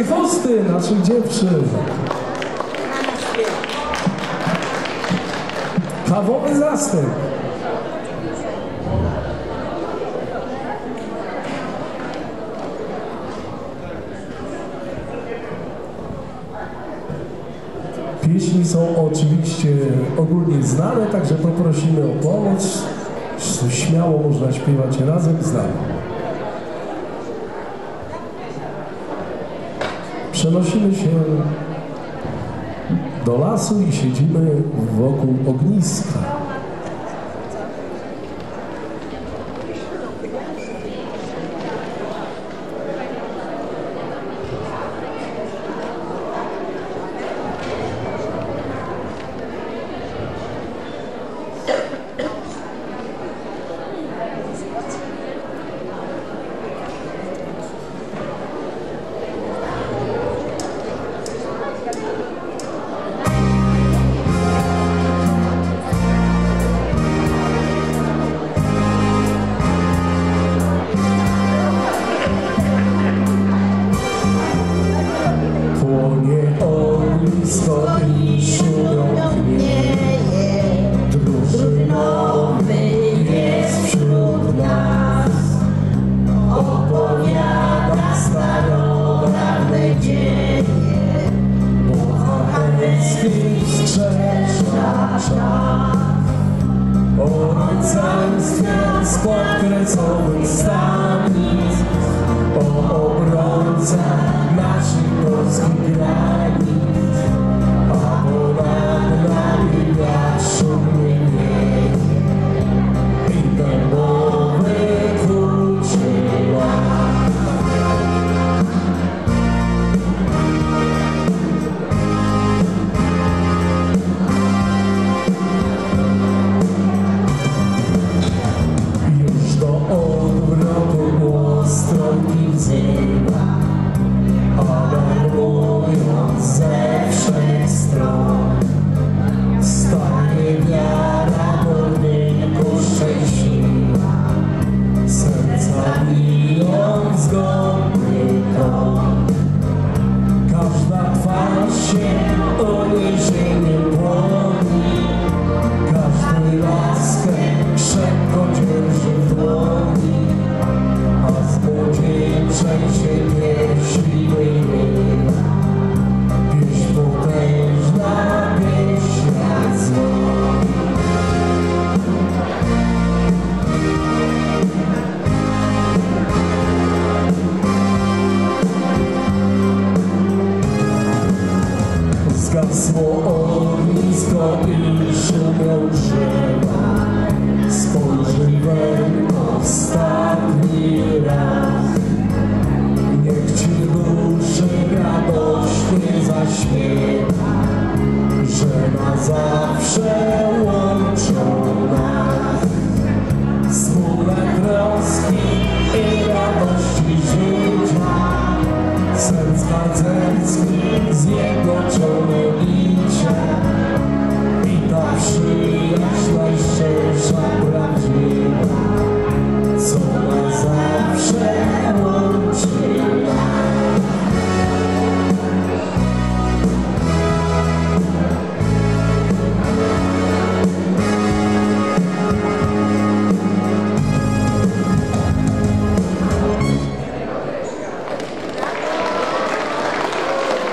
Chusty naszych dziewczyn. Kawowy zastęp. Pieśni są oczywiście ogólnie znane, także poprosimy o pomoc. Śmiało można śpiewać razem z nami. Przenosimy się do lasu i siedzimy wokół ogniska.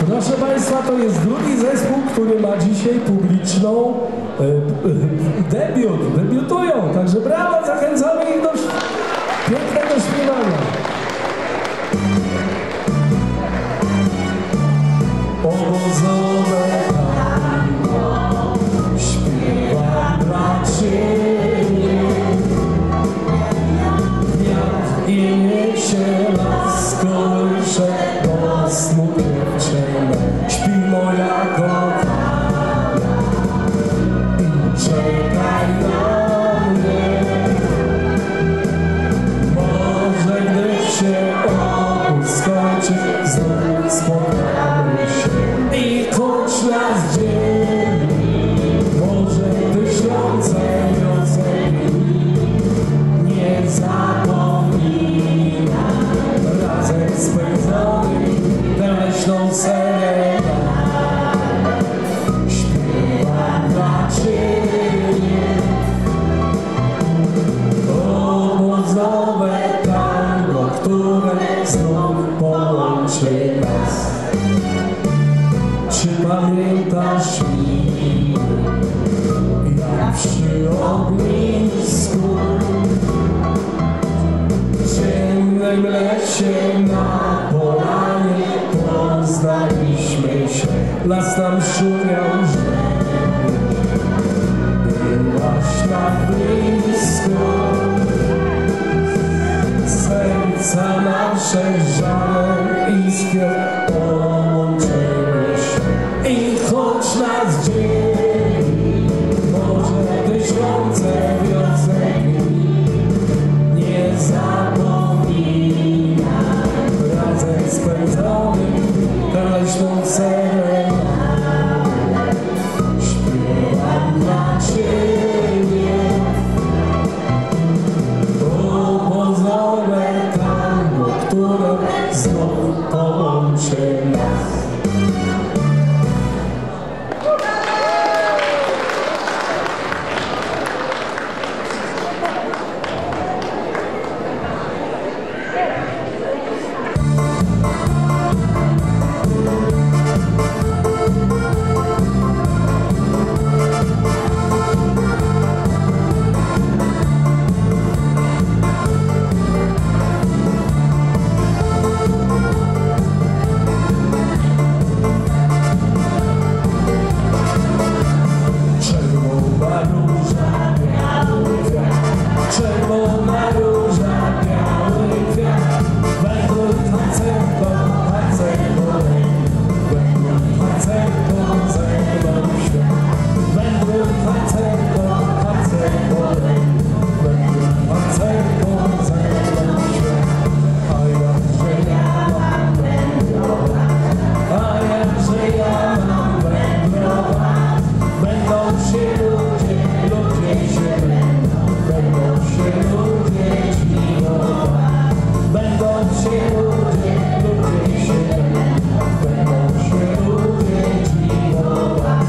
Proszę Państwa, to jest drugi zespół, który ma dzisiaj publiczną debiutują, także brawo, zachęcamy ich do pięknego śpiewania. Obozowe tango śpiewa dla Ciebie, wiatr i niesie las kołysze do snu dziewczynę. Śpi moja kochana i czekaj na mnie. Może gdy się obóz skończy, znów spotkamy się i choć nas dzieli, może tysiące piosenki nie zapominam razem spędzonych. serenę. Śpiewam dla Ciebie obozowe tango, które znów połączy nas. Czy pamiętasz mi, jak przy ognisku w ciemnym lesie na polanie poznaliśmy się? Las nam szumiał, że byłaś tak blisko. Serca nasze żarem iskier połączyły się. I choć nas dzieli może tysiące wiosek, nie zapominam razem spędzonym tę leśną serenę. Śpiewam dla Ciebie obozowe tango, które znów połączy nas. Czerwona róża, biały kwiat, wędruj tancerko, tancerko, wędruj tancerko, ze mną w świat. Wędruj tancerko, tancerko, wędruj tancerko, ze mną w świat. A jakże ja mam wędrować, a jakże ja mam wędrować, będą się ludzie, ludzie się będą się ludzie dziwować, będą się ludzie, ludzie się będą się ludzie dziwować.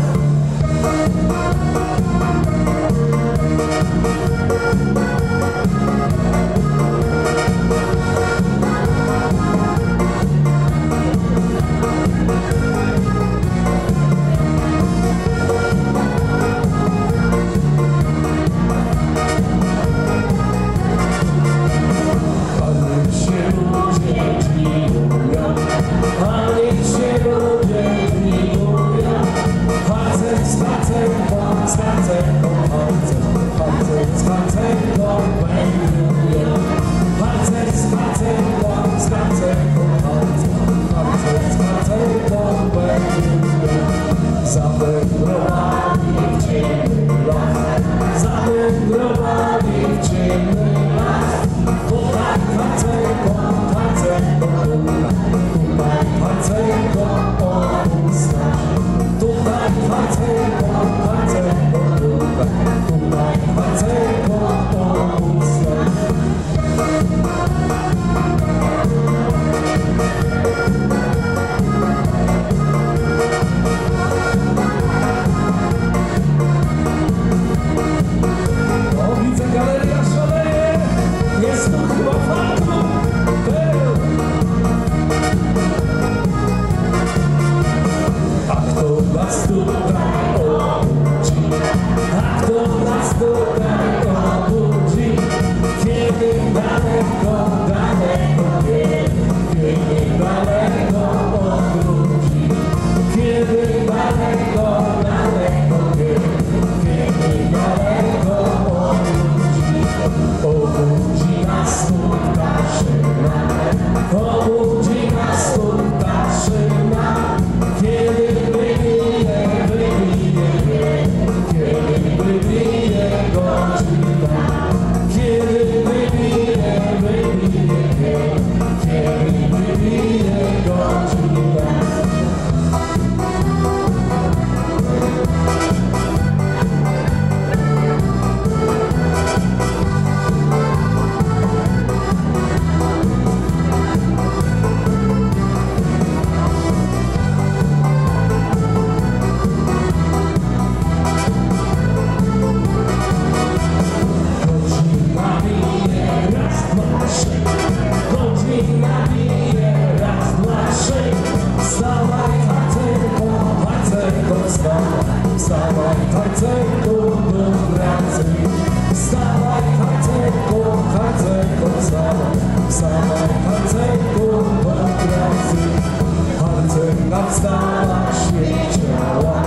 wstała, śnieg ciała,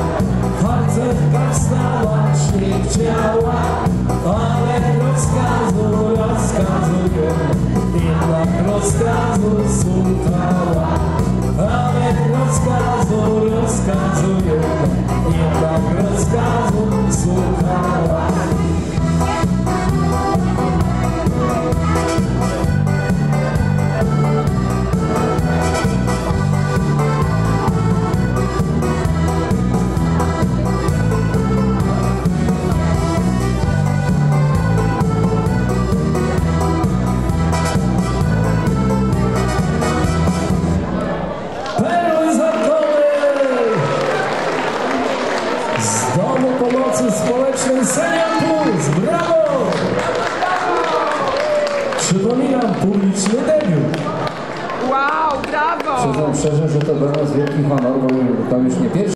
harcerka wstała, śnieg ciała, ale rozkazują, jednak rozkazu słuchała, ale rozkazują, jednak rozkazu słuchała. Z Domu Pomocy Społecznej Senior Plus, brawo! Przypominam, publiczny debiut. Wow, brawo! Przyznam szczerze, że to dla nas wielki honor, bo to już nie pierwszy